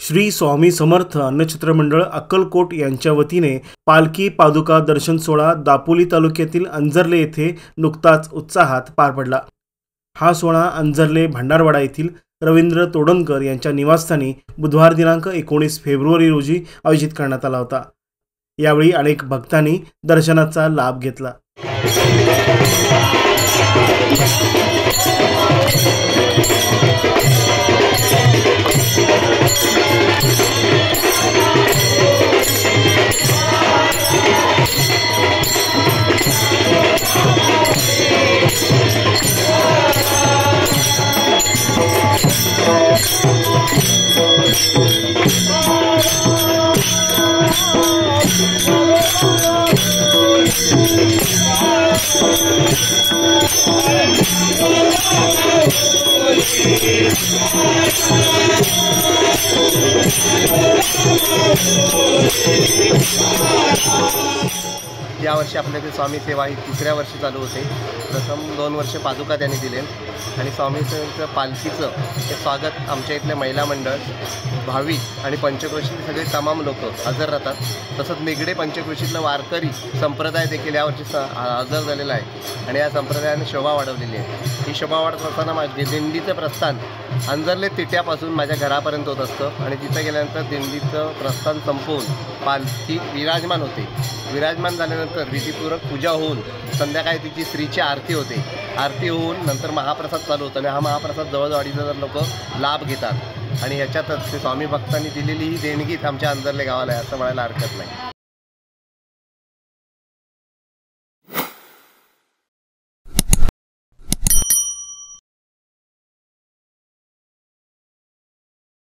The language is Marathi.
श्री स्वामी समर्थ अन्नछत्र मंडळ अक्कलकोट यांच्या वतीने पालखी पादुका दर्शन सोहळा दापोली तालुक्यातील अंजर्ले येथे नुकताच उत्साहात पार पडला। हा सोहळा अंजर्ले भंडारवाडा येथील रवींद्र तोडणकर यांच्या निवासस्थानी बुधवार दिनांक 19 फेब्रुवारी रोजी आयोजित करण्यात आला होता। यावेळी अनेक भक्तांनी दर्शनाचा लाभ घेतला। यावर्षी आपल्याकडे स्वामी सेवा ही तिसऱ्या वर्षी चालू होते। प्रथम 2 वर्ष पादुका त्यांनी दिले आणि स्वामींचं पालखीचं हे स्वागत आमच्या इथले महिला मंडळ, भाविक आणि पंचक्रोशीतले सगळे तमाम लोक हजर राहतात। तसंच निगडे पंचक्रोशीतलं वारकरी संप्रदाय देखील यावर्षी हजर झालेला आहे आणि या संप्रदायाने शोभा वाढवलेली आहे। ही शोभा वाढत असताना माझे दिंडीचं प्रस्थान अंजर्ले तिट्यापासून माझ्या घरापर्यंत होत असतं आणि तिथे गेल्यानंतर दिंडीचं प्रस्थान संपवून पालखी विराजमान होते। विराजमान झाल्यानंतर विधीपूर्वक पूजा होऊन संध्याकाळी तिची श्रीची आरती होते। आरती होऊन नंतर महाप्रसाद चालू होतो आणि हा महाप्रसाद जवळजवळ 2,500 लोक लाभ घेतात आणि याच्यातच स्वामी भक्तांनी दिलेली ही देणगीच आमच्या अंजर्ले गावाला आहे असं म्हणायला हरकत नाही।